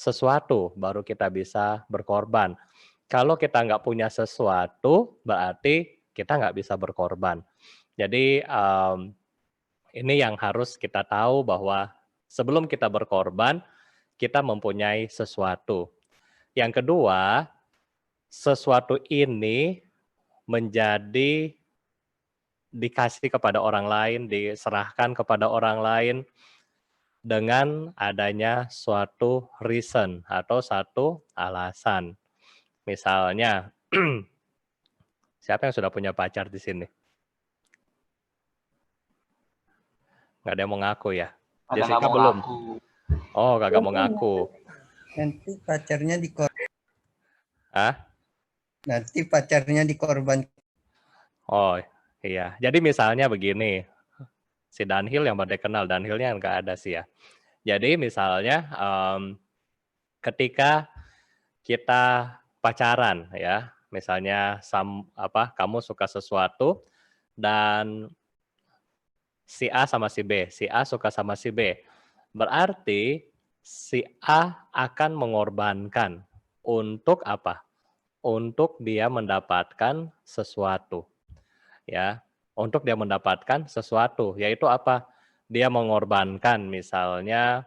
sesuatu, baru kita bisa berkorban. Kalau kita nggak punya sesuatu, berarti kita nggak bisa berkorban. Jadi, ini yang harus kita tahu bahwa sebelum kita berkorban, kita mempunyai sesuatu. Yang kedua, sesuatu ini menjadi dikasih kepada orang lain, diserahkan kepada orang lain dengan adanya suatu reason atau satu alasan. Misalnya, siapa yang sudah punya pacar di sini? Nggak ada yang mau ngaku ya? Ada nggak Jessica mau belum? ngaku. Oh, kagak mau ngaku. Nanti pacarnya Ah? nanti pacarnya dikorban. Oh, iya. Jadi misalnya begini, si Dunhill yang Bante kenal, Dunhillnya nggak ada sih ya. Jadi misalnya ketika kita pacaran ya, misalnya kamu suka sesuatu dan si A sama si B, si A suka sama si B. Berarti si A akan mengorbankan untuk apa? Untuk dia mendapatkan sesuatu. Ya, untuk dia mendapatkan sesuatu, yaitu apa? Dia mengorbankan misalnya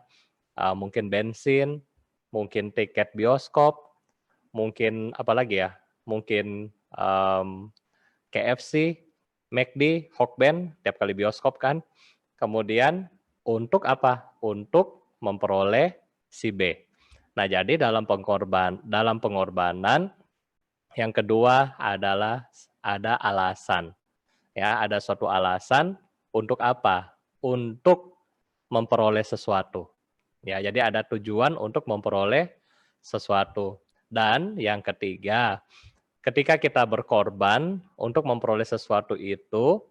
mungkin bensin, mungkin tiket bioskop, mungkin apa lagi ya? Mungkin KFC, McD, Hokben tiap kali bioskop kan. Kemudian untuk apa? Untuk memperoleh si B. Nah, jadi dalam pengorbanan yang kedua adalah ada alasan. Ya, ada suatu alasan untuk apa? Untuk memperoleh sesuatu. Ya, jadi ada tujuan untuk memperoleh sesuatu. Dan yang ketiga, ketika kita berkorban untuk memperoleh sesuatu itu,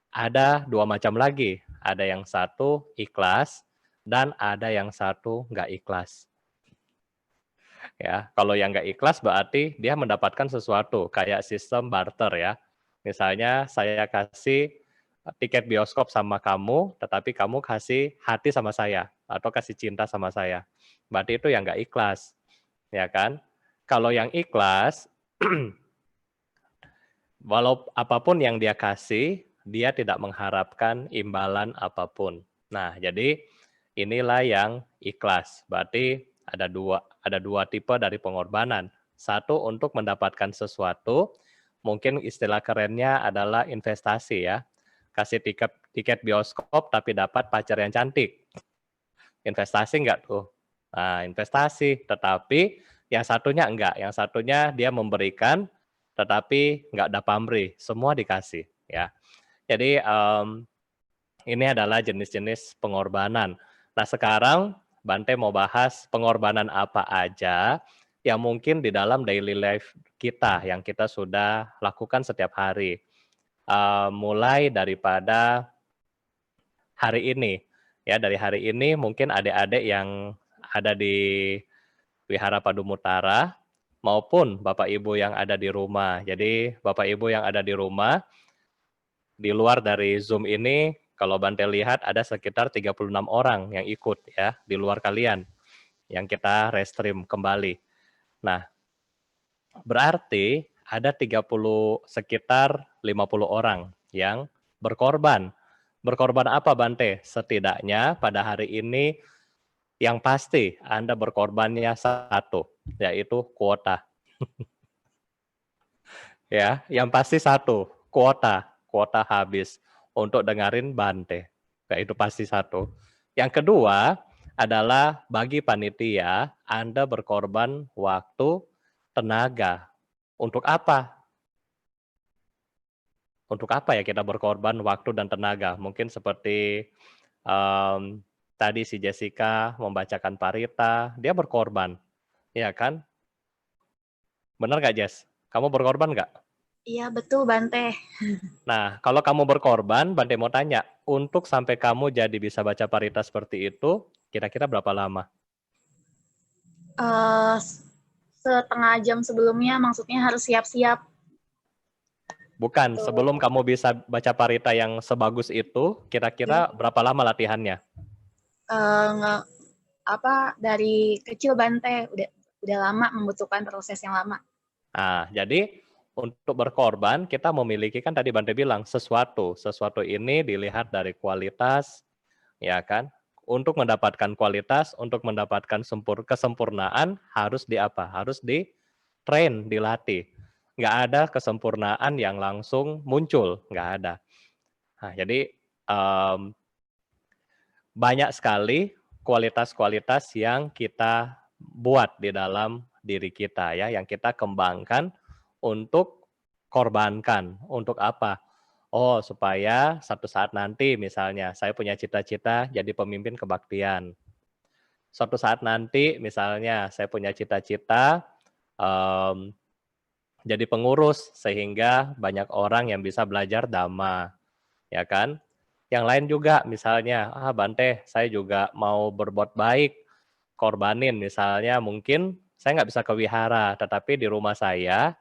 ada dua macam lagi. Ada yang satu ikhlas dan ada yang satu nggak ikhlas. Ya, kalau yang nggak ikhlas berarti dia mendapatkan sesuatu kayak sistem barter ya. Misalnya saya kasih tiket bioskop sama kamu, tetapi kamu kasih hati sama saya atau kasih cinta sama saya. Berarti itu yang nggak ikhlas, ya kan? Kalau yang ikhlas, walau apapun yang dia kasih, dia tidak mengharapkan imbalan apapun. Nah, jadi inilah yang ikhlas. Berarti ada dua tipe dari pengorbanan. Satu untuk mendapatkan sesuatu, mungkin istilah kerennya adalah investasi ya. Kasih tiket bioskop tapi dapat pacar yang cantik. Investasi enggak tuh? Nah, investasi, tetapi yang satunya enggak. Yang satunya dia memberikan tetapi enggak ada pamrih, semua dikasih ya. Jadi ini adalah jenis-jenis pengorbanan. Nah, sekarang Bante mau bahas pengorbanan apa aja yang mungkin di dalam daily life kita yang kita sudah lakukan setiap hari. Mulai daripada hari ini. Ya, dari hari ini mungkin adik-adik yang ada di Wihara Padumutara maupun Bapak Ibu yang ada di rumah. Jadi Bapak Ibu yang ada di rumah, di luar dari Zoom ini, kalau Bante lihat ada sekitar 36 orang yang ikut ya, di luar kalian, yang kita restream kembali. Nah, berarti ada sekitar 50 orang yang berkorban. Berkorban apa Bante? Setidaknya pada hari ini yang pasti Anda berkorbannya satu, yaitu kuota. Ya, yang pasti satu, kuota habis untuk dengerin Bante. Ya, itu pasti satu. Yang kedua adalah bagi panitia, Anda berkorban waktu, tenaga. Untuk apa? Untuk apa ya kita berkorban waktu dan tenaga? Mungkin seperti tadi si Jessica membacakan parita, dia berkorban, ya kan? Benar nggak Jess? Kamu berkorban nggak? Iya betul Bante. Nah, kalau kamu berkorban, Bante mau tanya, untuk sampai kamu jadi bisa baca parita seperti itu, kira-kira berapa lama? Setengah jam sebelumnya, maksudnya harus siap-siap. Bukan, sebelum kamu bisa baca parita yang sebagus itu, kira-kira berapa lama latihannya? dari kecil Bante, udah lama membutuhkan proses yang lama. Nah, jadi untuk berkorban kita memiliki kan tadi Bante bilang sesuatu. Sesuatu ini dilihat dari kualitas, ya kan? Untuk mendapatkan kualitas, untuk mendapatkan kesempurnaan harus di apa? Harus di train, dilatih. Nggak ada kesempurnaan yang langsung muncul, nggak ada. Nah, jadi banyak sekali kualitas-kualitas yang kita buat di dalam diri kita ya, yang kita kembangkan untuk korbankan. Untuk apa? Oh, supaya satu saat nanti misalnya saya punya cita-cita jadi pemimpin kebaktian. Suatu saat nanti misalnya saya punya cita-cita jadi pengurus sehingga banyak orang yang bisa belajar dhamma, ya kan? Yang lain juga misalnya, Bante, saya juga mau berbuat baik, korbanin misalnya mungkin saya nggak bisa ke wihara, tetapi di rumah saya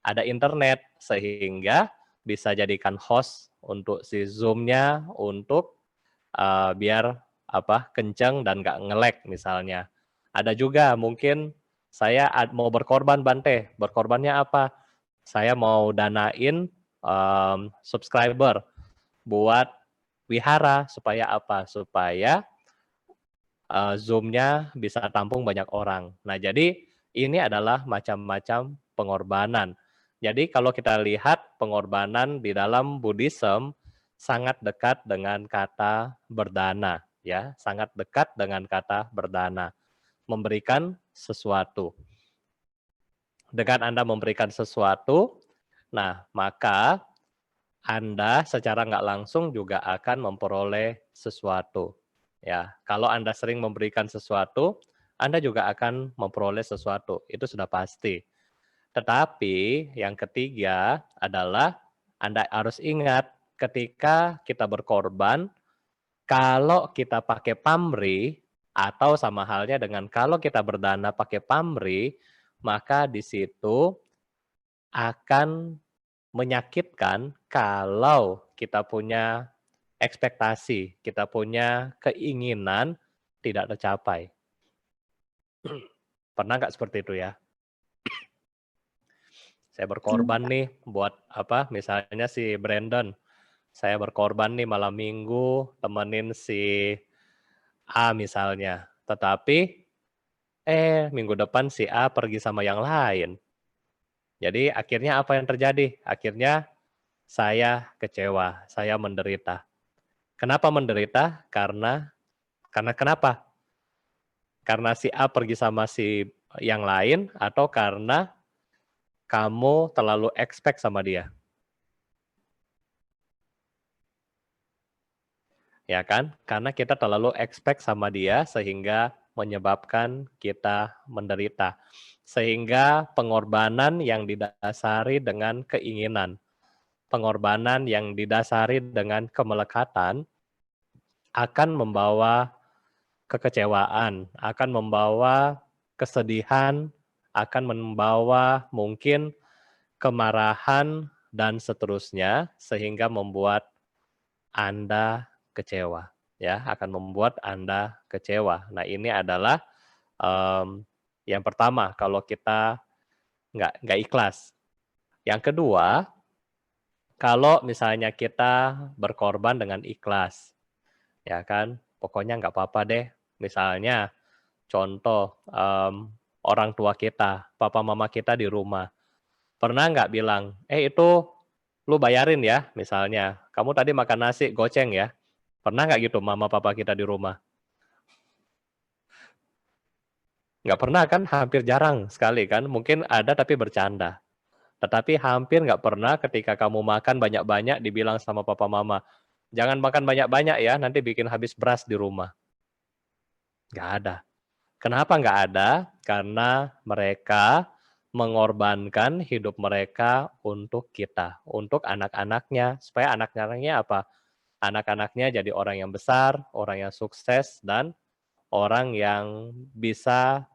ada internet sehingga bisa jadikan host untuk si Zoom-nya untuk biar kenceng dan nggak nge-lag misalnya. Ada juga mungkin saya mau berkorban Bante, berkorbannya apa? Saya mau danain subscriber buat wihara supaya apa? Supaya Zoom-nya bisa tampung banyak orang. Nah, jadi ini adalah macam-macam pengorbanan. Jadi kalau kita lihat pengorbanan di dalam Buddhism sangat dekat dengan kata berdana, ya, sangat dekat dengan kata berdana, memberikan sesuatu. Dengan Anda memberikan sesuatu, nah maka Anda secara nggak langsung juga akan memperoleh sesuatu. Ya, kalau Anda sering memberikan sesuatu, Anda juga akan memperoleh sesuatu. Itu sudah pasti. Tetapi yang ketiga adalah Anda harus ingat ketika kita berkorban, kalau kita pakai pamrih atau sama halnya dengan kalau kita berdana pakai pamrih, maka di situ akan menyakitkan kalau kita punya ekspektasi, kita punya keinginan tidak tercapai. Pernah nggak seperti itu ya? Saya berkorban nih buat misalnya si Brandon. Saya berkorban nih malam minggu temenin si A misalnya. Tetapi minggu depan si A pergi sama yang lain. Jadi akhirnya apa yang terjadi? Akhirnya saya kecewa, saya menderita. Kenapa menderita? Karena kenapa? Karena si A pergi sama si yang lain atau karena kamu terlalu expect sama dia? Ya kan? Karena kita terlalu expect sama dia sehingga menyebabkan kita menderita. Sehingga pengorbanan yang didasari dengan keinginan, pengorbanan yang didasari dengan kemelekatan akan membawa kekecewaan, akan membawa kesedihan, akan membawa mungkin kemarahan dan seterusnya sehingga membuat Anda kecewa, ya, akan membuat Anda kecewa. Nah, ini adalah yang pertama kalau kita nggak ikhlas. Yang kedua, kalau misalnya kita berkorban dengan ikhlas, ya kan, pokoknya nggak apa-apa deh. Misalnya, contoh orang tua kita, papa mama kita di rumah, pernah nggak bilang, itu lu bayarin ya, misalnya, kamu tadi makan nasi goceng ya, pernah nggak gitu mama papa kita di rumah? Nggak pernah kan, hampir jarang sekali kan, mungkin ada tapi bercanda. Tetapi hampir nggak pernah ketika kamu makan banyak-banyak dibilang sama papa mama, jangan makan banyak-banyak ya, nanti bikin habis beras di rumah. Nggak ada. Kenapa nggak ada? Karena mereka mengorbankan hidup mereka untuk kita, untuk anak-anaknya, supaya anak-anaknya apa? Anak-anaknya jadi orang yang besar, orang yang sukses, dan orang yang bisa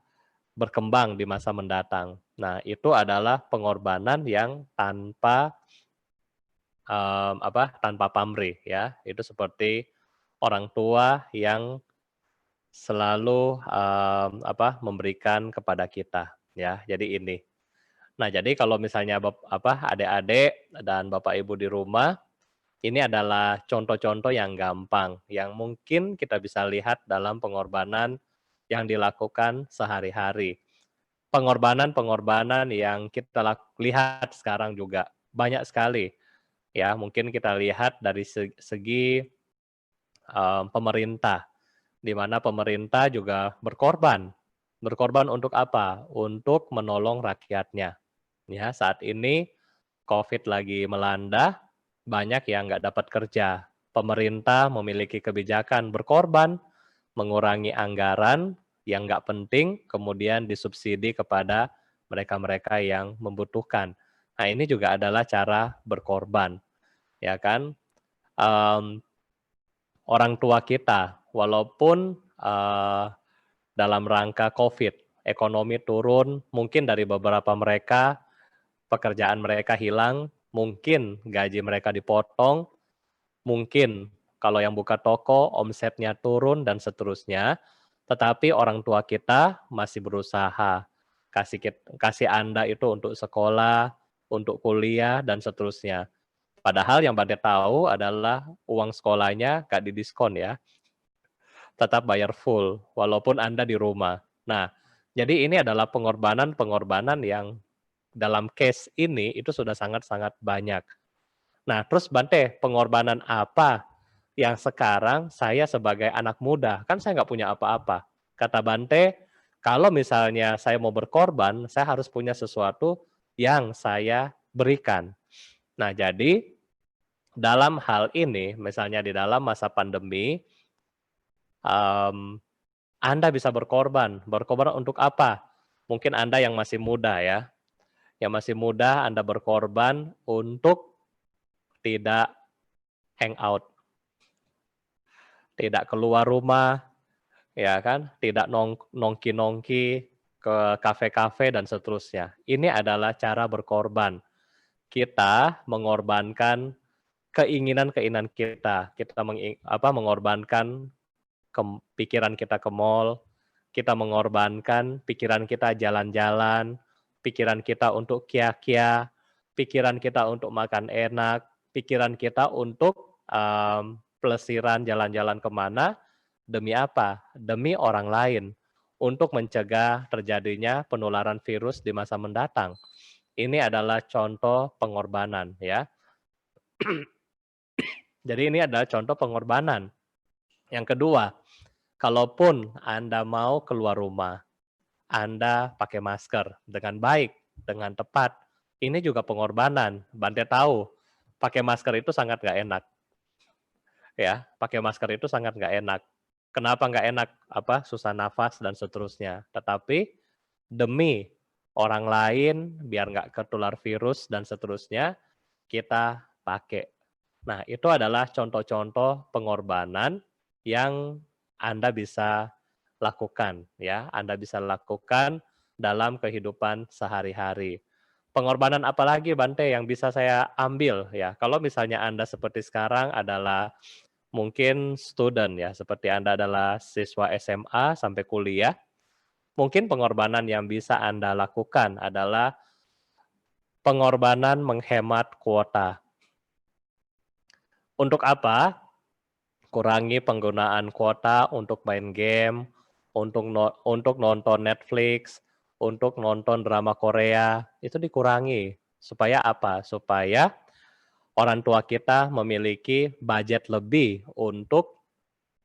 berkembang di masa mendatang. Nah, itu adalah pengorbanan yang tanpa tanpa pamrih ya. Itu seperti orang tua yang selalu memberikan kepada kita ya. Jadi ini. Nah, jadi kalau misalnya adik-adik dan Bapak Ibu di rumah, ini adalah contoh-contoh yang gampang yang mungkin kita bisa lihat dalam pengorbanan yang dilakukan sehari-hari. Pengorbanan-pengorbanan yang kita lihat sekarang juga banyak sekali ya. Mungkin kita lihat dari segi pemerintah, di mana pemerintah juga berkorban. Berkorban untuk apa? Untuk menolong rakyatnya. Ya, saat ini COVID lagi melanda, banyak yang nggak dapat kerja. Pemerintah memiliki kebijakan berkorban, mengurangi anggaran yang nggak penting, kemudian disubsidi kepada mereka-mereka yang membutuhkan. Nah, ini juga adalah cara berkorban, ya kan? Orang tua kita, walaupun dalam rangka COVID, ekonomi turun, mungkin dari beberapa mereka pekerjaan mereka hilang, mungkin gaji mereka dipotong, mungkin kalau yang buka toko omsetnya turun dan seterusnya, tetapi orang tua kita masih berusaha kasih Anda itu untuk sekolah, untuk kuliah dan seterusnya. Padahal yang Bante tahu adalah uang sekolahnya nggak didiskon ya, tetap bayar full walaupun Anda di rumah. Nah, jadi ini adalah pengorbanan-pengorbanan yang dalam case ini itu sudah sangat-sangat banyak. Nah, terus Bante, pengorbanan apa yang sekarang saya sebagai anak muda, kan saya nggak punya apa-apa. Kata Bante, kalau misalnya saya mau berkorban, saya harus punya sesuatu yang saya berikan. Nah, jadi dalam hal ini, misalnya di dalam masa pandemi, Anda bisa berkorban. Berkorban untuk apa? Mungkin Anda yang masih muda ya, yang masih muda Anda berkorban untuk tidak hangout, tidak keluar rumah, ya kan, tidak nongki-nongki ke kafe-kafe dan seterusnya. Ini adalah cara berkorban. Kita mengorbankan keinginan-keinginan kita. Kita mengorbankan pikiran kita ke mall, kita mengorbankan pikiran kita jalan-jalan, pikiran kita untuk kia-kia, pikiran kita untuk makan enak, pikiran kita untuk pelesiran jalan-jalan kemana, demi apa? Demi orang lain, untuk mencegah terjadinya penularan virus di masa mendatang. Ini adalah contoh pengorbanan ya. Jadi ini adalah contoh pengorbanan. Yang kedua, kalaupun Anda mau keluar rumah, Anda pakai masker dengan baik, dengan tepat. Ini juga pengorbanan. Bante tahu, pakai masker itu sangat nggak enak. Ya, pakai masker itu sangat nggak enak. Kenapa nggak enak? Susah nafas dan seterusnya. Tetapi demi orang lain, biar nggak ketular virus dan seterusnya, kita pakai. Nah, itu adalah contoh-contoh pengorbanan yang Anda bisa lakukan ya, Anda bisa lakukan dalam kehidupan sehari-hari. Pengorbanan apa lagi Bante yang bisa saya ambil ya? Kalau misalnya Anda seperti sekarang adalah mungkin student ya, seperti Anda adalah siswa SMA sampai kuliah, mungkin pengorbanan yang bisa Anda lakukan adalah pengorbanan menghemat kuota. Untuk apa? Kurangi penggunaan kuota untuk main game, untuk nonton Netflix, untuk nonton drama Korea, itu dikurangi. Supaya apa? Supaya orang tua kita memiliki budget lebih untuk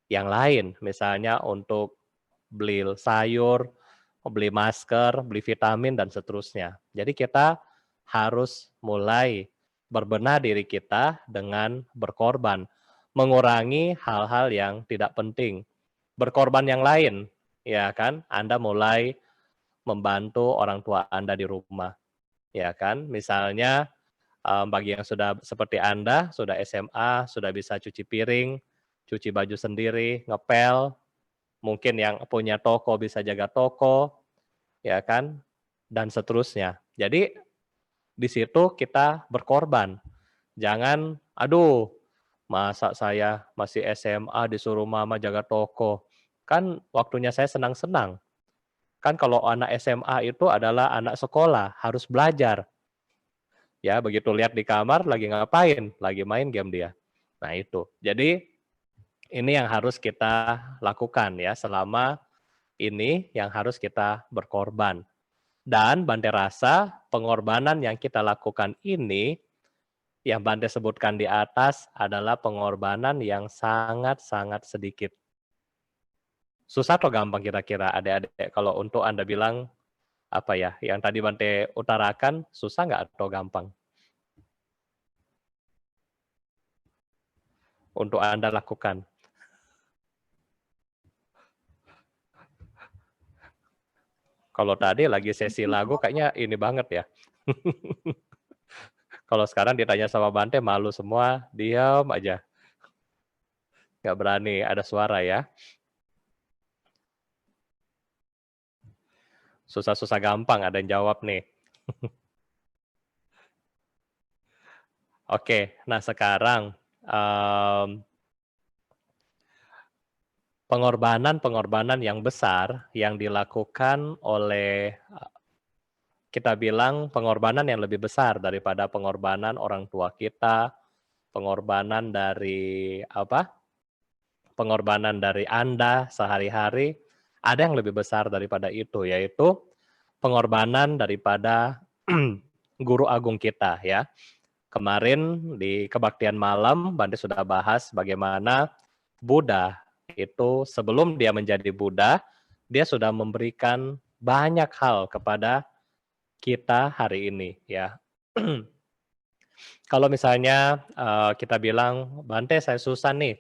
yang lain. Misalnya untuk beli sayur, beli masker, beli vitamin, dan seterusnya. Jadi kita harus mulai berbenah diri kita dengan berkorban, mengurangi hal-hal yang tidak penting. Berkorban yang lain, ya kan? Anda mulai membantu orang tua Anda di rumah, ya kan? Misalnya bagi yang sudah seperti Anda, sudah SMA, sudah bisa cuci piring, cuci baju sendiri, ngepel, mungkin yang punya toko bisa jaga toko, ya kan? Dan seterusnya. Jadi di situ kita berkorban. Jangan, aduh, masa saya masih SMA disuruh mama jaga toko. Kan waktunya saya senang-senang. Kan kalau anak SMA itu adalah anak sekolah, harus belajar. Ya, begitu lihat di kamar lagi ngapain? Lagi main game dia. Nah, itu. Jadi ini yang harus kita lakukan ya selama ini yang harus kita berkorban. Dan Bante rasa pengorbanan yang kita lakukan ini yang Bante sebutkan di atas adalah pengorbanan yang sangat-sangat sedikit. Susah atau gampang kira-kira adik-adik kalau untuk Anda bilang apa ya, yang tadi Bante utarakan susah nggak atau gampang? Untuk Anda lakukan. Kalau tadi lagi sesi lagu kayaknya ini banget ya. Kalau sekarang ditanya sama Bante malu semua, diam aja. Nggak berani ada suara ya. Susah-susah gampang ada yang jawab nih. Oke, nah sekarang pengorbanan-pengorbanan yang besar yang dilakukan oleh kita bilang pengorbanan yang lebih besar daripada pengorbanan orang tua kita, pengorbanan dari apa? Pengorbanan dari Anda sehari-hari, ada yang lebih besar daripada itu, yaitu pengorbanan daripada guru agung kita ya. Kemarin di kebaktian malam, Bante sudah bahas bagaimana Buddha itu sebelum dia menjadi Buddha, dia sudah memberikan banyak hal kepada kita hari ini ya. Kalau misalnya kita bilang, Bante saya susah nih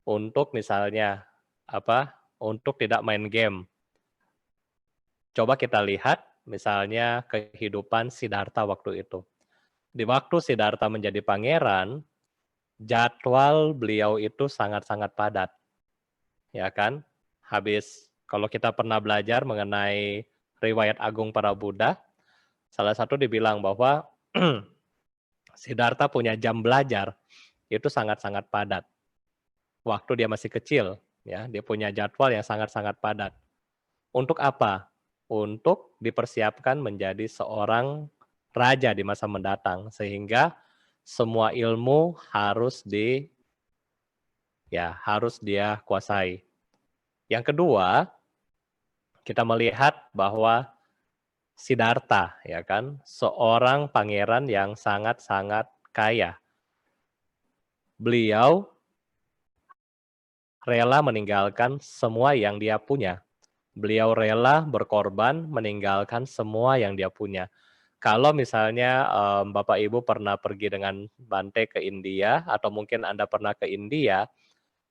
untuk misalnya apa? Untuk tidak main game. Coba kita lihat misalnya kehidupan Siddhartha waktu itu. Di waktu Siddhartha menjadi pangeran, jadwal beliau itu sangat-sangat padat. Ya kan? Habis kalau kita pernah belajar mengenai riwayat agung para Buddha, salah satu dibilang bahwa Siddhartha punya jam belajar itu sangat-sangat padat. Waktu dia masih kecil, ya, dia punya jadwal yang sangat-sangat padat. Untuk apa? Untuk dipersiapkan menjadi seorang raja di masa mendatang, sehingga semua ilmu harus harus dia kuasai. Yang kedua, kita melihat bahwa Siddhartha, ya kan, seorang pangeran yang sangat-sangat kaya. Beliau rela meninggalkan semua yang dia punya. Beliau rela berkorban meninggalkan semua yang dia punya. Kalau misalnya Bapak Ibu pernah pergi dengan Bante ke India, atau mungkin Anda pernah ke India,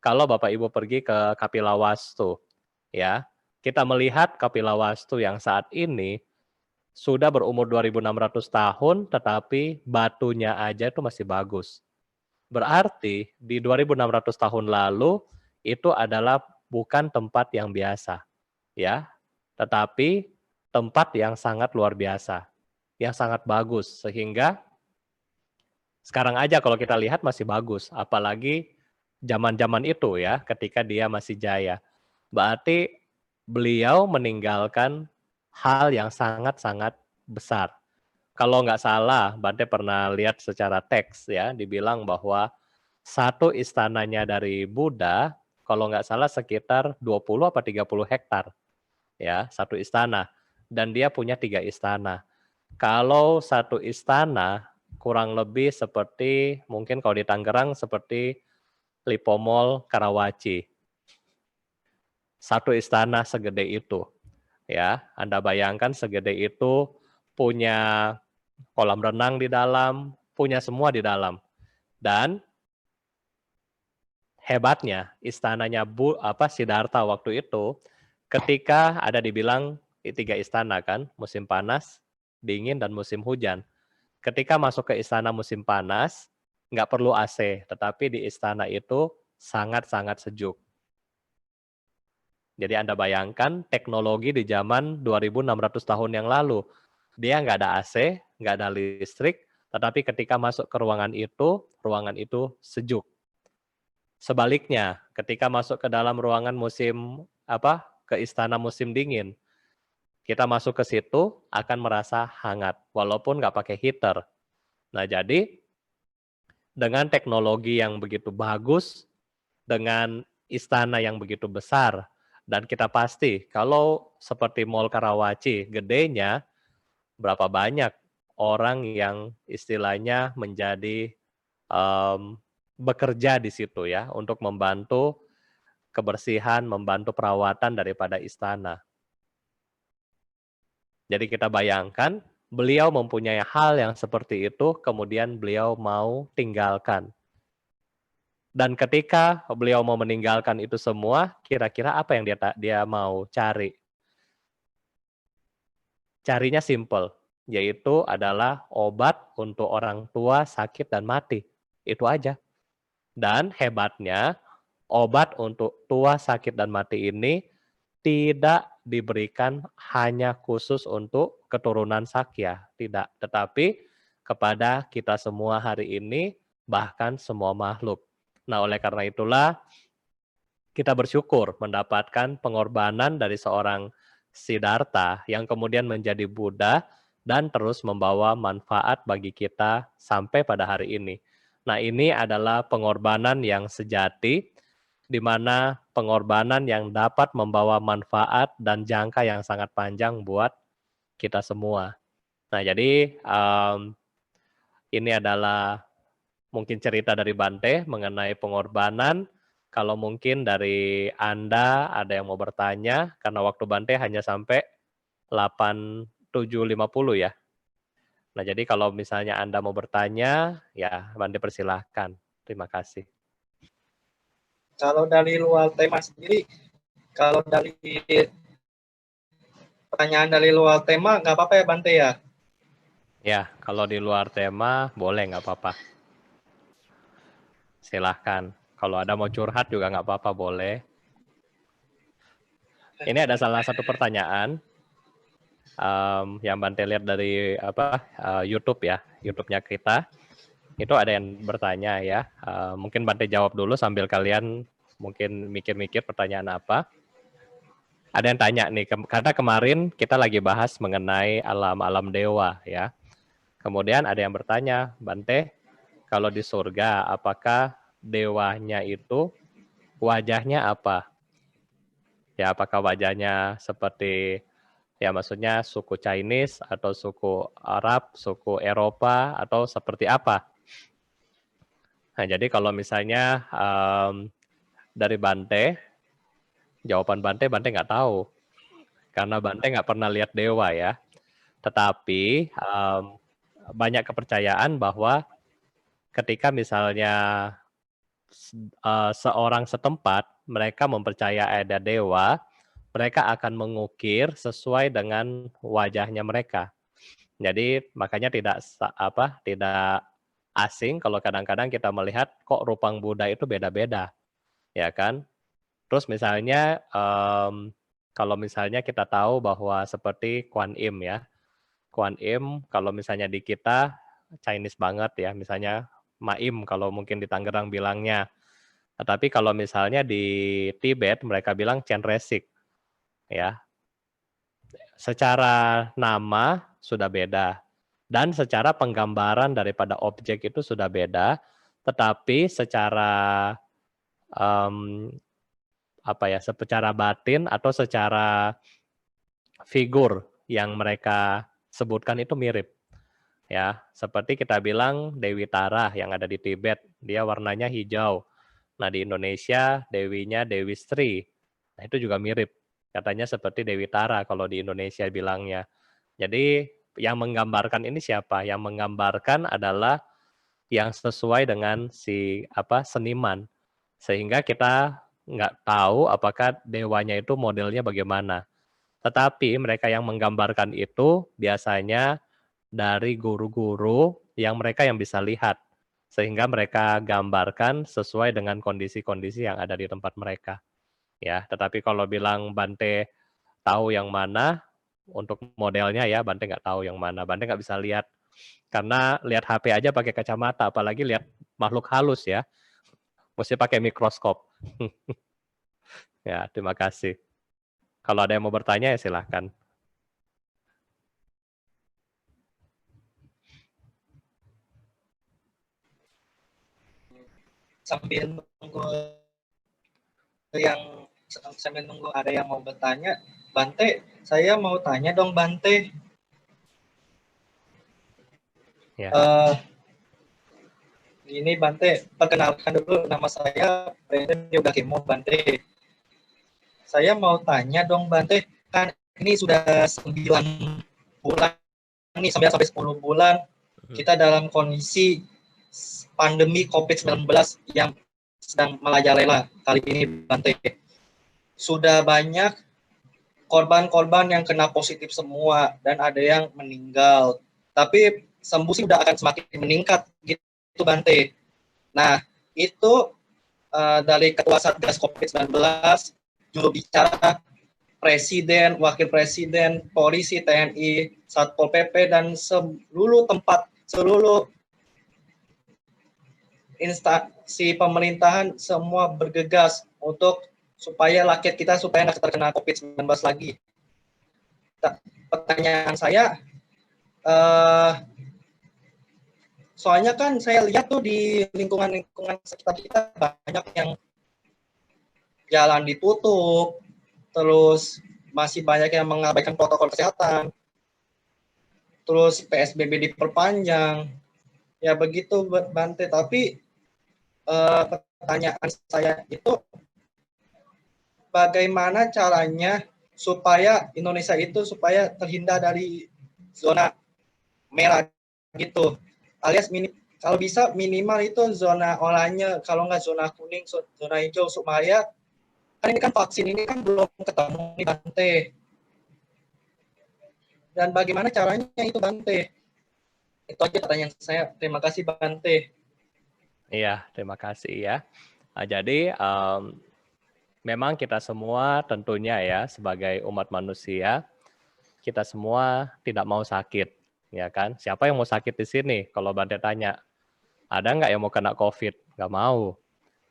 kalau Bapak Ibu pergi ke Kapilavastu, ya, kita melihat Kapilavastu yang saat ini sudah berumur 2.600 tahun, tetapi batunya aja itu masih bagus. Berarti di 2.600 tahun lalu itu adalah bukan tempat yang biasa, ya, tetapi tempat yang sangat luar biasa, yang sangat bagus, sehingga sekarang aja kalau kita lihat masih bagus, apalagi zaman-zaman itu ya, ketika dia masih jaya. Berarti beliau meninggalkan hal yang sangat-sangat besar. Kalau nggak salah, Bante pernah lihat secara teks ya, dibilang bahwa satu istananya dari Buddha, kalau nggak salah sekitar 20 apa 30 hektar. Ya, satu istana. Dan dia punya 3 istana. Kalau satu istana kurang lebih seperti, mungkin kalau di Tangerang seperti Lipo Mall Karawaci. Satu istana segede itu. Ya, Anda bayangkan segede itu, punya kolam renang di dalam, punya semua di dalam. Dan hebatnya istananya Siddhartha waktu itu, ketika ada dibilang 3 istana kan, musim panas, dingin, dan musim hujan. Ketika masuk ke istana musim panas, nggak perlu AC, tetapi di istana itu sangat-sangat sejuk. Jadi Anda bayangkan teknologi di zaman 2.600 tahun yang lalu. Dia nggak ada AC, nggak ada listrik, tetapi ketika masuk ke ruangan itu sejuk. Sebaliknya, ketika masuk ke dalam ruangan ke istana musim dingin, kita masuk ke situ akan merasa hangat, walaupun nggak pakai heater. Nah, jadi dengan teknologi yang begitu bagus, dengan istana yang begitu besar, dan kita pasti kalau seperti Mall Karawaci, gedenya berapa banyak orang yang istilahnya menjadi bekerja di situ ya untuk membantu kebersihan, membantu perawatan daripada istana. Jadi kita bayangkan beliau mempunyai hal yang seperti itu, kemudian beliau mau tinggalkan. Dan ketika beliau mau meninggalkan itu semua, kira-kira apa yang dia mau cari? Carinya simple, yaitu adalah obat untuk orang tua sakit dan mati. Itu aja. Dan hebatnya, obat untuk tua sakit dan mati ini tidak diberikan hanya khusus untuk keturunan Sakya, tidak. Tetapi kepada kita semua hari ini, bahkan semua makhluk. Nah, oleh karena itulah kita bersyukur mendapatkan pengorbanan dari seorang Siddhartha yang kemudian menjadi Buddha dan terus membawa manfaat bagi kita sampai pada hari ini. Nah, ini adalah pengorbanan yang sejati, di mana pengorbanan yang dapat membawa manfaat dan jangka yang sangat panjang buat kita semua. Nah, jadi ini adalah mungkin cerita dari Bante mengenai pengorbanan. Kalau mungkin dari Anda ada yang mau bertanya, karena waktu Bante hanya sampai 8:7:50 ya. Nah, jadi kalau misalnya Anda mau bertanya, ya Bante persilahkan. Terima kasih. Kalau dari luar tema sendiri, kalau dari pertanyaan dari luar tema, nggak apa-apa ya Bante ya? Ya, kalau di luar tema, boleh nggak apa-apa. Silahkan. Kalau ada mau curhat juga nggak apa-apa, boleh. Ini ada salah satu pertanyaan yang Bante lihat dari YouTube ya, YouTube-nya kita. Itu ada yang bertanya ya. Mungkin Bante jawab dulu sambil kalian mungkin mikir-mikir pertanyaan apa. Ada yang tanya nih, karena kemarin kita lagi bahas mengenai alam-alam dewa ya. Kemudian ada yang bertanya, Bante, kalau di surga apakah dewanya itu wajahnya apa? Ya, apakah wajahnya seperti ya maksudnya suku Chinese atau suku Arab, suku Eropa atau seperti apa? Nah, jadi kalau misalnya dari Bante, jawaban Bante nggak tahu. Karena Bante nggak pernah lihat dewa ya. Tetapi banyak kepercayaan bahwa ketika misalnya seorang setempat, mereka mempercayai ada dewa, mereka akan mengukir sesuai dengan wajahnya mereka. Jadi makanya tidak asing kalau kadang-kadang kita melihat kok rupang Buddha itu beda-beda, ya kan? Terus misalnya kalau misalnya kita tahu bahwa seperti Kuan Im ya, Kuan Im kalau misalnya di kita Chinese banget ya, misalnya Maim kalau mungkin di Tangerang bilangnya. Tetapi kalau misalnya di Tibet mereka bilang Chen Resik ya. Secara nama sudah beda dan secara penggambaran daripada objek itu sudah beda, tetapi secara secara batin atau secara figur yang mereka sebutkan itu mirip. Ya, seperti kita bilang Dewi Tara yang ada di Tibet, dia warnanya hijau. Nah, di Indonesia dewinya Dewi Sri. Nah, itu juga mirip. Katanya seperti Dewi Tara kalau di Indonesia bilangnya. Jadi, yang menggambarkan ini siapa? Yang menggambarkan adalah yang sesuai dengan seniman. Sehingga kita nggak tahu apakah dewanya itu modelnya bagaimana. Tetapi mereka yang menggambarkan itu biasanya dari guru-guru yang mereka yang bisa lihat. Sehingga mereka gambarkan sesuai dengan kondisi-kondisi yang ada di tempat mereka. Ya, tetapi kalau bilang Bante tahu yang mana, untuk modelnya ya Bante nggak tahu yang mana. Bante nggak bisa lihat. Karena lihat HP aja pakai kacamata, apalagi lihat makhluk halus ya. Mesti pakai mikroskop. Ya, terima kasih. Kalau ada yang mau bertanya ya silahkan. Sambil nunggu yang sambil nunggu ada yang mau bertanya, Bante, saya mau tanya dong Bante. Ya. Gini Bante, perkenalkan dulu nama saya Brandon Yoga Kemo Bante. Saya mau tanya dong Bante, kan ini sudah 9 bulan nih, 9 sampai 10 bulan kita dalam kondisi pandemi COVID-19 yang sedang merajalela kali ini Bante. Sudah banyak korban-korban yang kena positif semua dan ada yang meninggal. Tapi sembuh sih udah akan semakin meningkat gitu Bante. Nah, itu dari Ketua Satgas COVID-19, juru bicara, Presiden, Wakil Presiden, Polisi, TNI, Satpol PP, dan seluruh tempat, seluruh instansi pemerintahan semua bergegas untuk supaya rakyat kita supaya nggak terkena COVID-19 lagi. Pertanyaan saya, soalnya kan saya lihat tuh di lingkungan sekitar kita banyak yang jalan ditutup, terus masih banyak yang mengabaikan protokol kesehatan, terus PSBB diperpanjang, ya begitu Bante. Tapi pertanyaan saya itu, bagaimana caranya supaya Indonesia itu supaya terhindar dari zona merah gitu, alias kalau bisa minimal itu zona oranye, kalau nggak zona kuning, zona hijau, supaya kan ini kan vaksin ini kan belum ketemu nih Bante. Dan bagaimana caranya itu Bante? Itu aja pertanyaan saya. Terima kasih Bante. Iya, terima kasih ya. Nah, jadi memang kita semua tentunya ya sebagai umat manusia, kita semua tidak mau sakit, ya kan? Siapa yang mau sakit di sini? Kalau Bante tanya, ada nggak yang mau kena COVID? Nggak mau.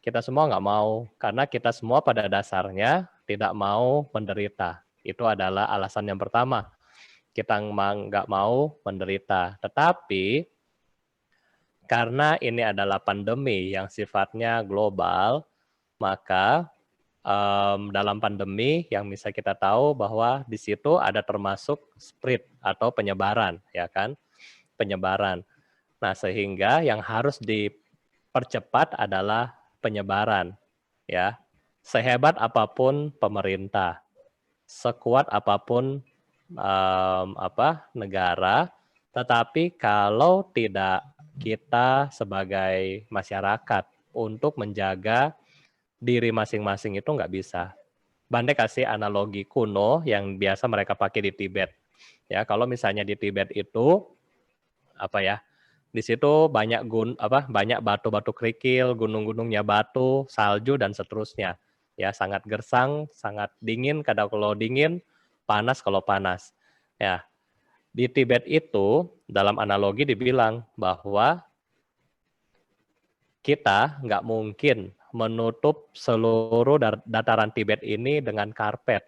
Kita semua nggak mau, karena kita semua pada dasarnya tidak mau menderita. Itu adalah alasan yang pertama. Kita nggak mau menderita. Tetapi karena ini adalah pandemi yang sifatnya global, maka dalam pandemi yang bisa kita tahu bahwa di situ ada termasuk spread atau penyebaran, ya kan? Penyebaran. Nah, sehingga yang harus dipercepat adalah penyebaran, ya. Sehebat apapun pemerintah, sekuat apapun negara, tetapi kalau tidak kita sebagai masyarakat untuk menjaga diri masing-masing itu nggak bisa. Bante kasih analogi kuno yang biasa mereka pakai di Tibet. Ya, kalau misalnya di Tibet itu di situ banyak banyak batu-batu kerikil, gunung-gunungnya batu, salju dan seterusnya. Ya, sangat gersang, sangat dingin kalau dingin, panas kalau panas. Ya, di Tibet itu dalam analogi dibilang bahwa kita nggak mungkin menutup seluruh dataran Tibet ini dengan karpet.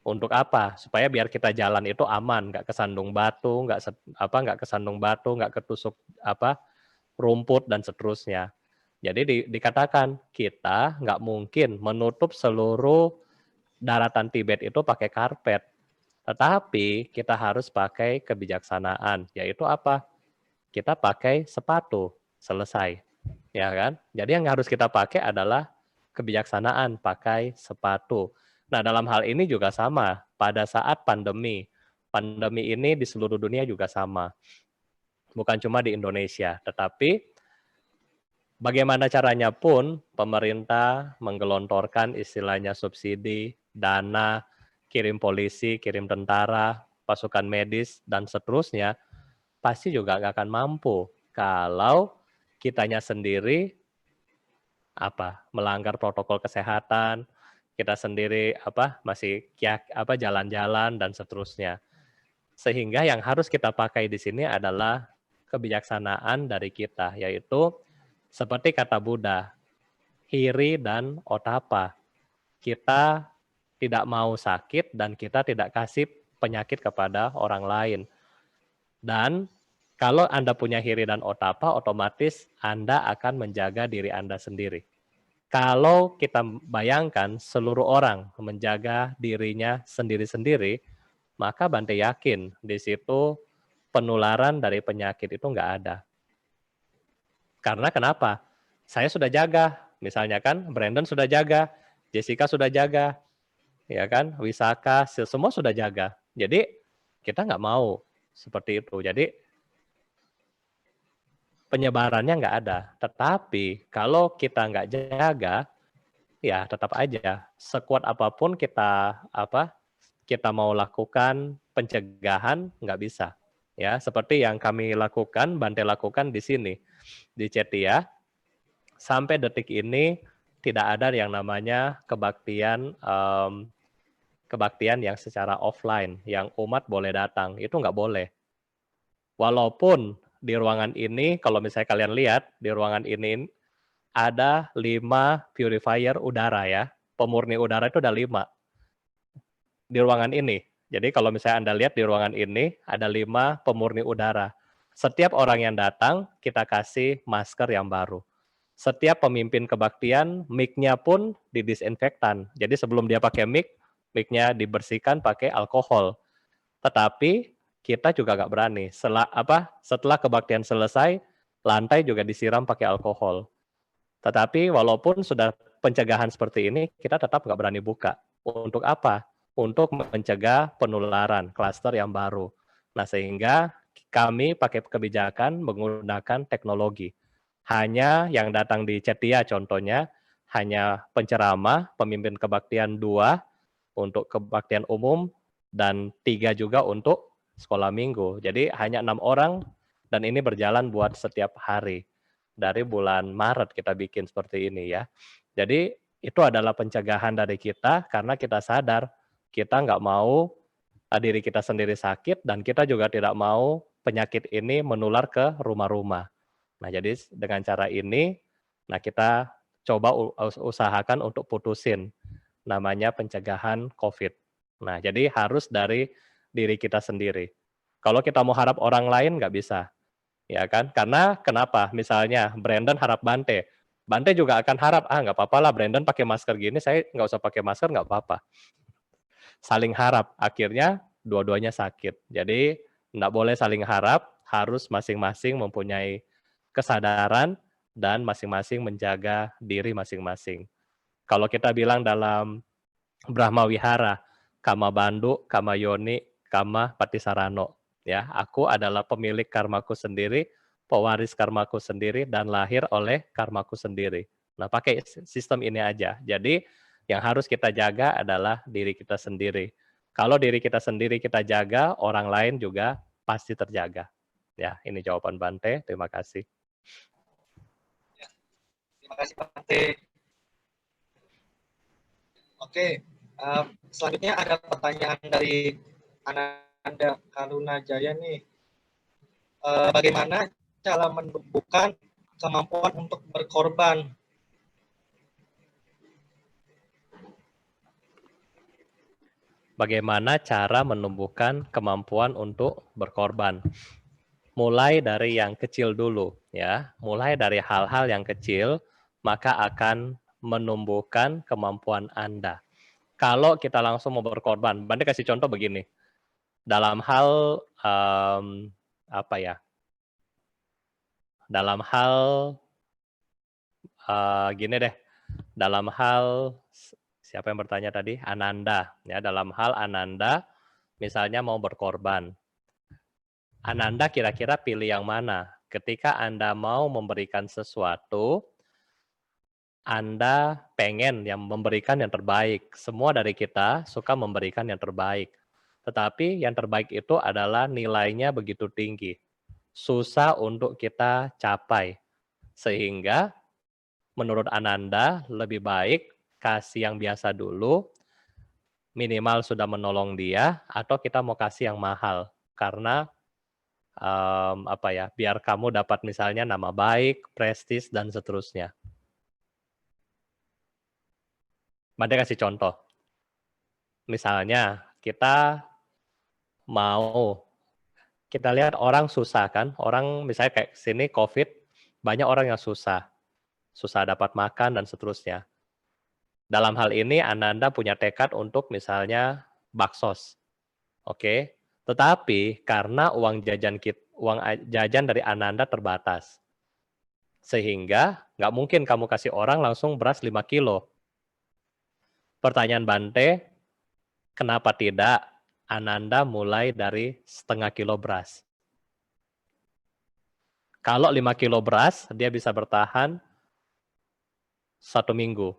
Untuk apa? Supaya biar kita jalan itu aman, nggak kesandung batu, nggak kesandung batu, nggak ketusuk rumput dan seterusnya. Jadi dikatakan kita nggak mungkin menutup seluruh daratan Tibet itu pakai karpet. Tetapi kita harus pakai kebijaksanaan, yaitu apa? Kita pakai sepatu, selesai. Ya kan? Jadi yang harus kita pakai adalah kebijaksanaan, pakai sepatu. Nah, dalam hal ini juga sama. Pada saat pandemi ini di seluruh dunia juga sama. Bukan cuma di Indonesia, tetapi bagaimana caranya pun pemerintah menggelontorkan istilahnya subsidi, dana, kirim polisi, kirim tentara, pasukan medis, dan seterusnya, pasti juga nggak akan mampu kalau kitanya sendiri melanggar protokol kesehatan, kita sendiri masih jalan-jalan dan seterusnya. Sehingga yang harus kita pakai di sini adalah kebijaksanaan dari kita, yaitu Seperti kata Buddha, hiri dan otapa. Kita tidak mau sakit dan kita tidak kasih penyakit kepada orang lain. Dan kalau Anda punya hiri dan otapa, otomatis Anda akan menjaga diri Anda sendiri. Kalau kita bayangkan seluruh orang menjaga dirinya sendiri-sendiri, maka Bante yakin di situ penularan dari penyakit itu nggak ada. Karena kenapa? Saya sudah jaga, misalnya kan, Brandon sudah jaga, Jessica sudah jaga, ya kan, Wisaka, semua sudah jaga. Jadi kita nggak mau seperti itu. Jadi penyebarannya nggak ada. Tetapi kalau kita nggak jaga, ya tetap aja sekuat apapun kita mau lakukan pencegahan nggak bisa. Ya, seperti yang kami lakukan, Bante lakukan di sini di Cetia, sampai detik ini tidak ada yang namanya kebaktian yang secara offline, yang umat boleh datang, itu nggak boleh. Walaupun di ruangan ini, kalau misalnya kalian lihat, di ruangan ini ada 5 purifier udara ya. Pemurni udara itu ada 5 di ruangan ini. Jadi kalau misalnya Anda lihat di ruangan ini, ada 5 pemurni udara. Setiap orang yang datang, kita kasih masker yang baru. Setiap pemimpin kebaktian, mic-nya pun didisinfektan. Jadi sebelum dia pakai mic-nya dibersihkan pakai alkohol. Tetapi kita juga nggak berani. Setelah kebaktian selesai, lantai juga disiram pakai alkohol. Tetapi walaupun sudah pencegahan seperti ini, kita tetap nggak berani buka. Untuk apa? Untuk mencegah penularan klaster yang baru. Nah, sehingga kami pakai kebijakan menggunakan teknologi. Hanya yang datang di Cetia contohnya, hanya penceramah, pemimpin kebaktian 2 untuk kebaktian umum, dan 3 juga untuk sekolah minggu. Jadi hanya 6 orang, dan ini berjalan buat setiap hari. Dari bulan Maret kita bikin seperti ini ya. Jadi itu adalah pencegahan dari kita karena kita sadar kita nggak mau diri kita sendiri sakit dan kita juga tidak mau penyakit ini menular ke rumah-rumah. Nah jadi dengan cara ini, nah kita coba usahakan untuk putusin namanya pencegahan COVID. Nah jadi harus dari diri kita sendiri. Kalau kita mau harap orang lain nggak bisa. Ya kan? Karena kenapa? Misalnya Brandon harap Bante. Bante juga akan harap, nggak apa-apa lah Brandon pakai masker gini, saya nggak usah pakai masker, nggak apa-apa. Saling harap, akhirnya dua-duanya sakit. Jadi nggak boleh saling harap, harus masing-masing mempunyai kesadaran dan masing-masing menjaga diri masing-masing. Kalau kita bilang dalam Brahma Wihara, Kama Bandu, Kama Yoni, Kama Patisarano. Ya, aku adalah pemilik karmaku sendiri, pewaris karmaku sendiri, dan lahir oleh karmaku sendiri. Nah, pakai sistem ini aja. Jadi, yang harus kita jaga adalah diri kita sendiri. Kalau diri kita sendiri kita jaga, orang lain juga pasti terjaga. Ya, ini jawaban Bante. Terima kasih. Terima kasih Bante. Oke, selanjutnya ada pertanyaan dari Ananda Karuna Jaya nih. Bagaimana cara menumbuhkan kemampuan untuk berkorban? Bagaimana cara menumbuhkan kemampuan untuk berkorban? Mulai dari yang kecil dulu, ya. Mulai dari hal-hal yang kecil, maka akan menumbuhkan kemampuan Anda. Kalau kita langsung mau berkorban, Bante kasih contoh begini. Dalam hal dalam hal gini deh. Dalam hal siapa yang bertanya tadi? Ananda, ya. Dalam hal Ananda, misalnya mau berkorban. Ananda kira-kira pilih yang mana? Ketika Anda mau memberikan sesuatu, Anda pengen yang memberikan yang terbaik. Semua dari kita suka memberikan yang terbaik. Tetapi yang terbaik itu adalah nilainya begitu tinggi. Susah untuk kita capai. Sehingga menurut Ananda lebih baik kasih yang biasa dulu, minimal sudah menolong dia, atau kita mau kasih yang mahal. Karena apa ya, biar kamu dapat misalnya nama baik, prestis, dan seterusnya. Bante kasih contoh. Misalnya, kita lihat orang susah kan, orang misalnya kayak sini COVID, banyak orang yang susah dapat makan dan seterusnya. Dalam hal ini Ananda punya tekad untuk misalnya baksos, oke? Tetapi karena uang jajan dari Ananda terbatas, sehingga nggak mungkin kamu kasih orang langsung beras 5 kilo. Pertanyaan Bante, kenapa tidak Ananda mulai dari setengah kilo beras? Kalau 5 kilo beras, dia bisa bertahan 1 minggu.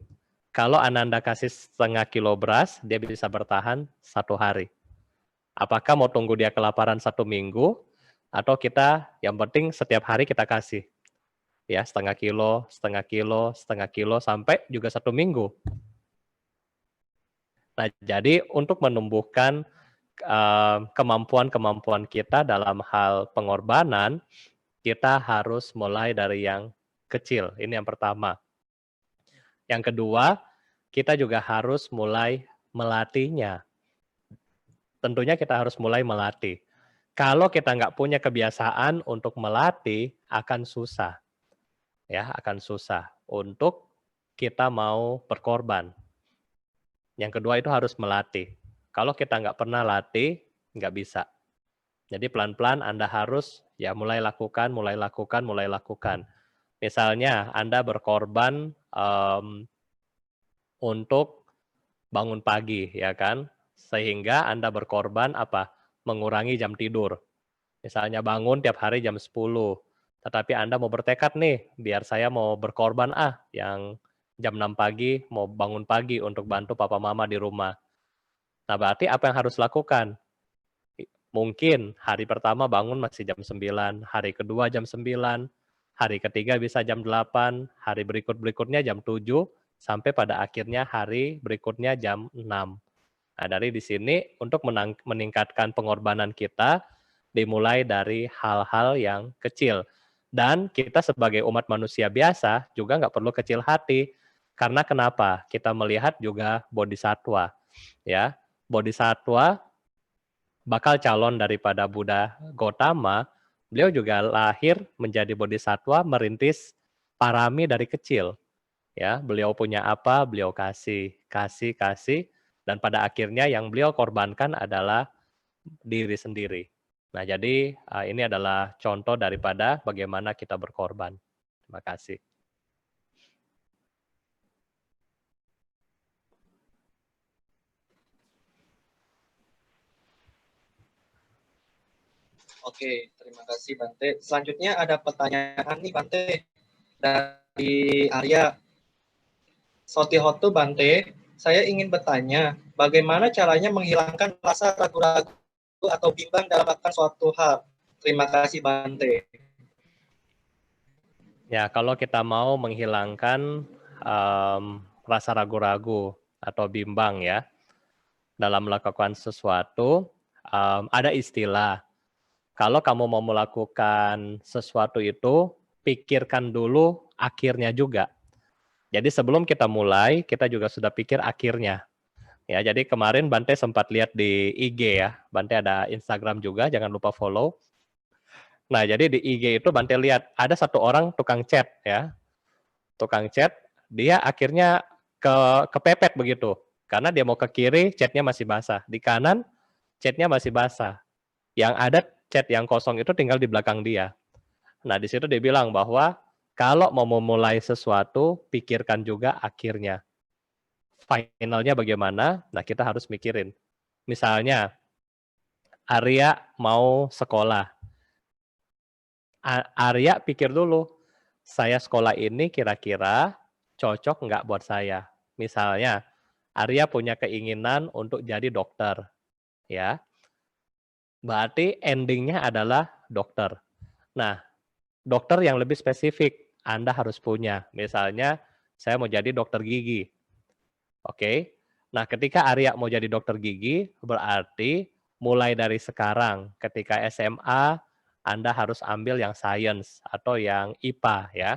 Kalau Ananda kasih setengah kilo beras, dia bisa bertahan 1 hari. Apakah mau tunggu dia kelaparan 1 minggu, atau kita yang penting setiap hari kita kasih. Ya, setengah kilo, setengah kilo, setengah kilo, sampai juga 1 minggu. Nah, jadi untuk menumbuhkan kemampuan-kemampuan kita dalam hal pengorbanan, kita harus mulai dari yang kecil. Ini yang pertama. Yang kedua, kita juga harus mulai melatihnya. Tentunya kita harus mulai melatih. Kalau kita nggak punya kebiasaan untuk melatih, akan susah. Ya, akan susah untuk kita mau berkorban. Yang kedua itu harus melatih. Kalau kita nggak pernah latih, nggak bisa. Jadi pelan-pelan Anda harus ya mulai lakukan. Misalnya Anda berkorban untuk bangun pagi, ya kan? Sehingga Anda berkorban apa? Mengurangi jam tidur. Misalnya bangun tiap hari jam 10, tetapi Anda mau bertekad nih, biar saya mau berkorban yang jam 6 pagi, mau bangun pagi untuk bantu papa mama di rumah. Nah, berarti apa yang harus lakukan? Mungkin hari pertama bangun masih jam 9, hari kedua jam 9, hari ketiga bisa jam 8, hari berikutnya jam 7, sampai pada akhirnya hari berikutnya jam 6. Nah, dari di sini untuk meningkatkan pengorbanan kita, dimulai dari hal-hal yang kecil. Dan kita sebagai umat manusia biasa juga nggak perlu kecil hati. Karena kenapa? Kita melihat juga bodhisatwa. Ya, bodhisatwa bakal calon daripada Buddha Gautama, beliau juga lahir menjadi bodhisatwa, merintis parami dari kecil. Ya, beliau punya apa, beliau kasih, dan pada akhirnya yang beliau korbankan adalah diri sendiri. Nah, jadi ini adalah contoh daripada bagaimana kita berkorban. Terima kasih. Oke, terima kasih Bante. Selanjutnya ada pertanyaan nih Bante dari Arya. Sotihotu Bante, saya ingin bertanya, bagaimana caranya menghilangkan rasa ragu-ragu atau bimbang dalam melakukan suatu hal? Terima kasih Bante. Ya, kalau kita mau menghilangkan rasa ragu-ragu atau bimbang ya dalam melakukan sesuatu, ada istilah. Kalau kamu mau melakukan sesuatu itu, pikirkan dulu akhirnya juga. Jadi sebelum kita mulai, kita juga sudah pikir akhirnya. Ya, jadi kemarin Bante sempat lihat di IG ya. Bante ada Instagram juga, jangan lupa follow. Nah, jadi di IG itu Bante lihat ada satu orang tukang chat ya. Tukang chat, dia akhirnya kepepet begitu. Karena dia mau ke kiri, chatnya masih basah. Di kanan, chatnya masih basah. Yang ada chat yang kosong itu tinggal di belakang dia. Nah, di situ dia bilang bahwa kalau mau memulai sesuatu, pikirkan juga akhirnya. Finalnya bagaimana? Nah, kita harus mikirin. Misalnya, Arya mau sekolah. Arya pikir dulu, saya sekolah ini kira-kira cocok nggak buat saya? Misalnya, Arya punya keinginan untuk jadi dokter. Ya, berarti endingnya adalah dokter. Nah, dokter yang lebih spesifik, Anda harus punya. Misalnya, saya mau jadi dokter gigi. Oke. Nah, ketika Arya mau jadi dokter gigi, berarti mulai dari sekarang, ketika SMA, Anda harus ambil yang sains atau yang IPA ya.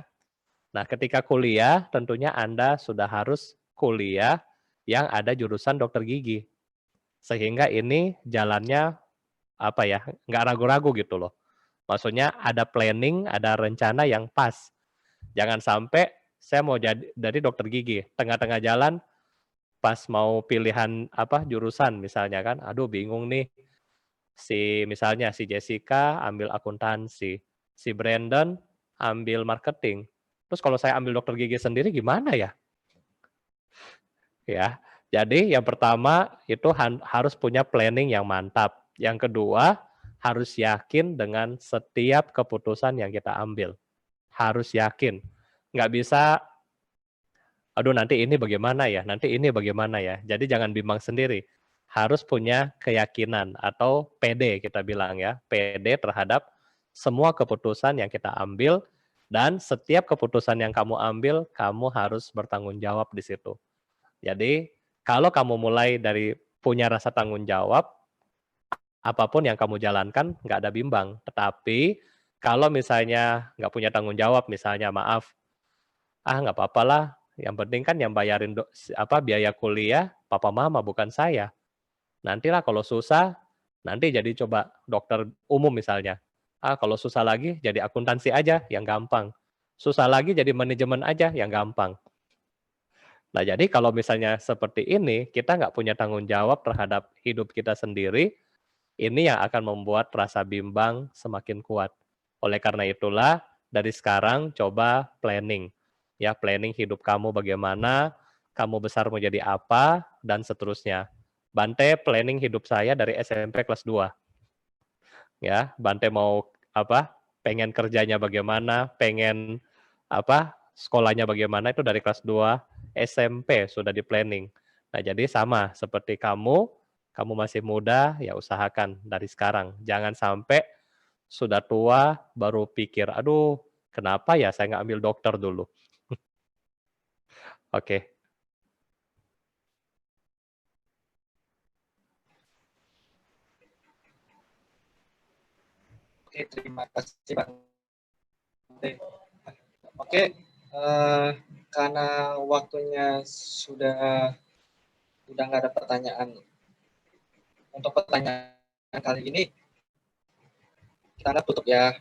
Nah, ketika kuliah tentunya Anda sudah harus kuliah yang ada jurusan dokter gigi. Sehingga ini jalannya apa ya, nggak ragu-ragu gitu loh. Maksudnya ada planning, ada rencana yang pas. Jangan sampai saya mau jadi dari dokter gigi, tengah-tengah jalan pas mau pilihan apa jurusan misalnya kan, aduh bingung nih. Misalnya si Jessica ambil akuntansi, si Brandon ambil marketing. Terus kalau saya ambil dokter gigi sendiri gimana ya? Ya. Jadi yang pertama itu harus punya planning yang mantap. Yang kedua, harus yakin dengan setiap keputusan yang kita ambil. Harus yakin. Nggak bisa, aduh nanti ini bagaimana ya, nanti ini bagaimana ya. Jadi jangan bimbang sendiri. Harus punya keyakinan atau PD kita bilang ya. PD terhadap semua keputusan yang kita ambil dan setiap keputusan yang kamu ambil, kamu harus bertanggung jawab di situ. Jadi kalau kamu mulai dari punya rasa tanggung jawab, apapun yang kamu jalankan nggak ada bimbang. Tetapi kalau misalnya nggak punya tanggung jawab, misalnya maaf, nggak apa-apa lah, yang penting kan yang bayarin biaya kuliah papa mama bukan saya. Nantilah kalau susah, nanti jadi coba dokter umum misalnya. Kalau susah lagi jadi akuntansi aja yang gampang. Susah lagi jadi manajemen aja yang gampang. Nah, jadi kalau misalnya seperti ini, kita nggak punya tanggung jawab terhadap hidup kita sendiri, ini yang akan membuat rasa bimbang semakin kuat. Oleh karena itulah, dari sekarang coba planning. Ya, planning hidup kamu bagaimana, kamu besar mau jadi apa, dan seterusnya. Bante planning hidup saya dari SMP kelas 2. Ya, Bante mau pengen kerjanya bagaimana, pengen sekolahnya bagaimana itu dari kelas 2 SMP sudah di-planning. Nah, jadi sama seperti kamu masih muda, ya usahakan dari sekarang. Jangan sampai sudah tua baru pikir, "Aduh, kenapa ya saya nggak ambil dokter dulu?" Oke. Oke, terima kasih Bang. Oke, karena waktunya sudah nggak ada pertanyaan. Untuk pertanyaan kali ini kita tutup ya.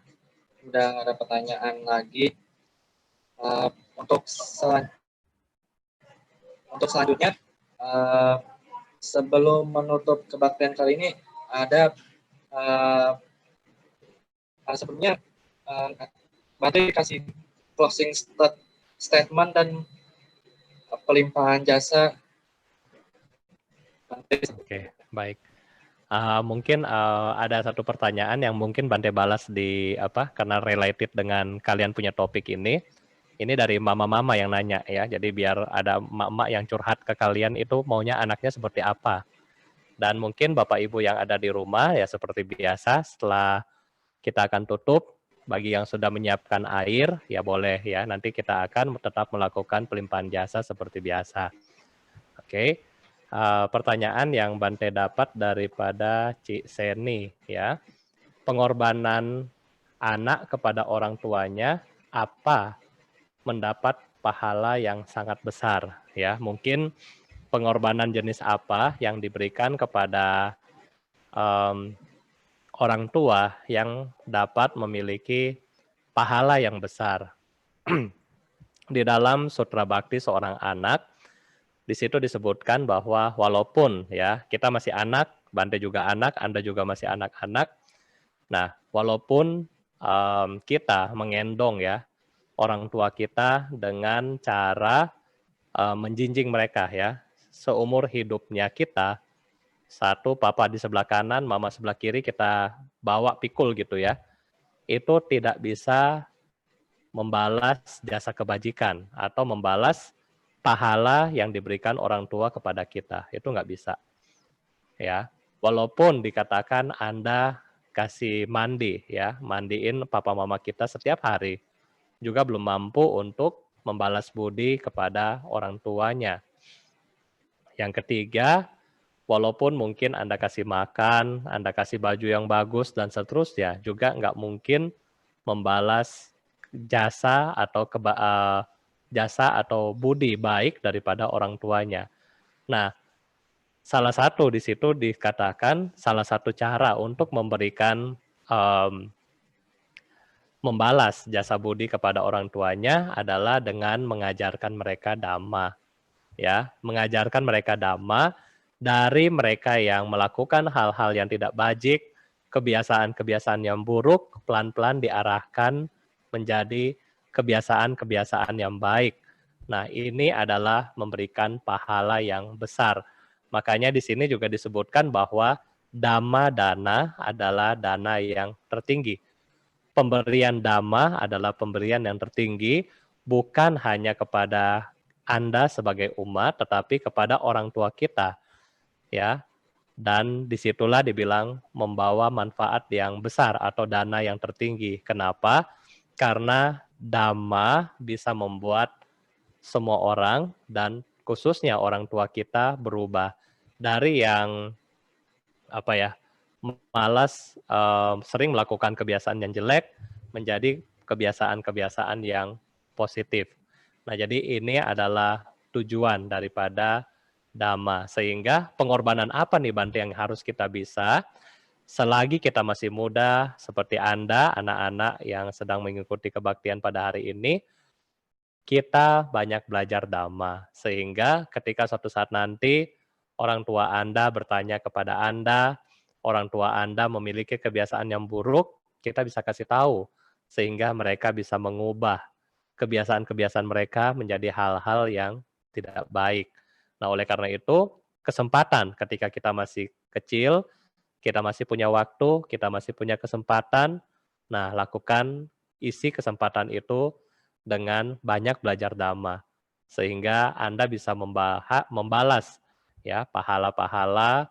Udah nggak ada pertanyaan lagi. Untuk selanjutnya, sebelum menutup kebaktian kali ini ada sebelumnya Bante kasih closing statement dan pelimpahan jasa. Oke, baik. Mungkin ada satu pertanyaan yang mungkin Bante balas karena related dengan kalian punya topik ini. Ini dari mama-mama yang nanya ya. Jadi biar ada emak-emak yang curhat ke kalian itu maunya anaknya seperti apa. Dan mungkin Bapak Ibu yang ada di rumah ya seperti biasa setelah kita akan tutup, bagi yang sudah menyiapkan air ya boleh ya. Nanti kita akan tetap melakukan pelimpahan jasa seperti biasa. Oke. Pertanyaan yang Bante dapat daripada Cik Seni ya. Pengorbanan anak kepada orang tuanya apa mendapat pahala yang sangat besar ya. Mungkin pengorbanan jenis apa yang diberikan kepada orang tua yang dapat memiliki pahala yang besar. Di dalam Sutra Bhakti seorang anak, di situ disebutkan bahwa walaupun ya kita masih anak, Bante juga anak, Anda juga masih anak-anak. Nah, walaupun kita mengendong ya orang tua kita dengan cara menjinjing mereka ya, seumur hidupnya kita, satu papa di sebelah kanan, mama sebelah kiri kita bawa pikul gitu ya, itu tidak bisa membalas jasa kebajikan atau membalas pahala yang diberikan orang tua kepada kita. Itu nggak bisa. Ya, walaupun dikatakan Anda kasih mandi ya, mandiin papa mama kita setiap hari, juga belum mampu untuk membalas budi kepada orang tuanya. Yang ketiga, walaupun mungkin Anda kasih makan, Anda kasih baju yang bagus, dan seterusnya, juga nggak mungkin membalas jasa atau budi baik daripada orang tuanya. Nah, salah satu di situ dikatakan salah satu cara untuk memberikan membalas jasa budi kepada orang tuanya adalah dengan mengajarkan mereka dhamma, ya, mengajarkan mereka dhamma dari mereka yang melakukan hal-hal yang tidak bajik, kebiasaan-kebiasaan yang buruk pelan-pelan diarahkan menjadi kebiasaan-kebiasaan yang baik. Nah, ini adalah memberikan pahala yang besar. Makanya di sini juga disebutkan bahwa dhamma dana adalah dana yang tertinggi. Pemberian dhamma adalah pemberian yang tertinggi, bukan hanya kepada Anda sebagai umat, tetapi kepada orang tua kita, ya. Dan disitulah dibilang membawa manfaat yang besar atau dana yang tertinggi. Kenapa? Karena dhamma bisa membuat semua orang dan khususnya orang tua kita berubah dari yang malas, sering melakukan kebiasaan yang jelek menjadi kebiasaan-kebiasaan yang positif. Nah, jadi ini adalah tujuan daripada dhamma. Sehingga pengorbanan apa nih Bante yang harus kita bisa selagi kita masih muda seperti Anda, anak-anak yang sedang mengikuti kebaktian pada hari ini, kita banyak belajar dhamma. Sehingga ketika suatu saat nanti orang tua Anda bertanya kepada Anda, orang tua Anda memiliki kebiasaan yang buruk, kita bisa kasih tahu sehingga mereka bisa mengubah kebiasaan-kebiasaan mereka menjadi hal-hal yang tidak baik. Nah, oleh karena itu, kesempatan ketika kita masih kecil, kita masih punya waktu, kita masih punya kesempatan, nah lakukan isi kesempatan itu dengan banyak belajar dhamma. Sehingga Anda bisa membalas ya pahala-pahala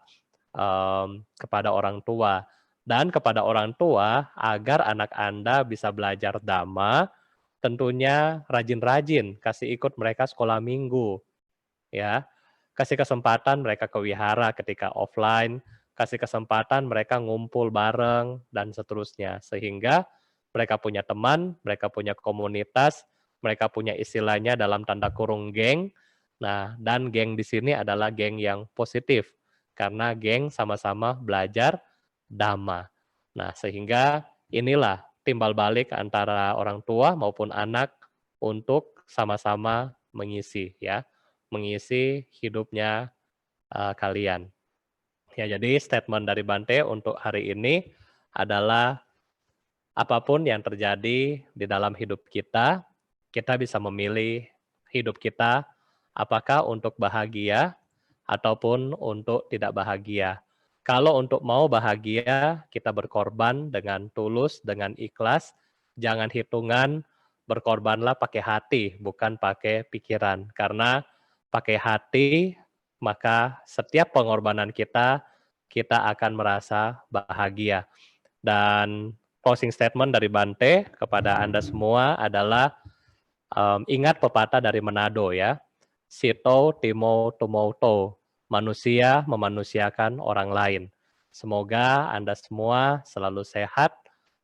kepada orang tua. Dan kepada orang tua, agar anak Anda bisa belajar dhamma, tentunya rajin-rajin kasih ikut mereka sekolah minggu, ya. Kasih kesempatan mereka ke wihara ketika offline, kasih kesempatan mereka ngumpul bareng, dan seterusnya. Sehingga mereka punya teman, mereka punya komunitas, mereka punya istilahnya dalam tanda kurung geng. Nah, dan geng di sini adalah geng yang positif, karena geng sama-sama belajar dhamma. Nah, sehingga inilah timbal balik antara orang tua maupun anak untuk sama-sama mengisi ya, mengisi hidupnya kalian. Ya, jadi statement dari Bante untuk hari ini adalah apapun yang terjadi di dalam hidup kita, kita bisa memilih hidup kita apakah untuk bahagia ataupun untuk tidak bahagia. Kalau untuk mau bahagia, kita berkorban dengan tulus, dengan ikhlas, jangan hitungan, berkorbanlah pakai hati, bukan pakai pikiran. Karena pakai hati, maka setiap pengorbanan kita, kita akan merasa bahagia. Dan closing statement dari Bante kepada Anda semua adalah ingat pepatah dari Manado ya, Sito Timo Tumoto, manusia memanusiakan orang lain. Semoga Anda semua selalu sehat,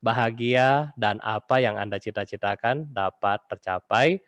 bahagia, dan apa yang Anda cita-citakan dapat tercapai.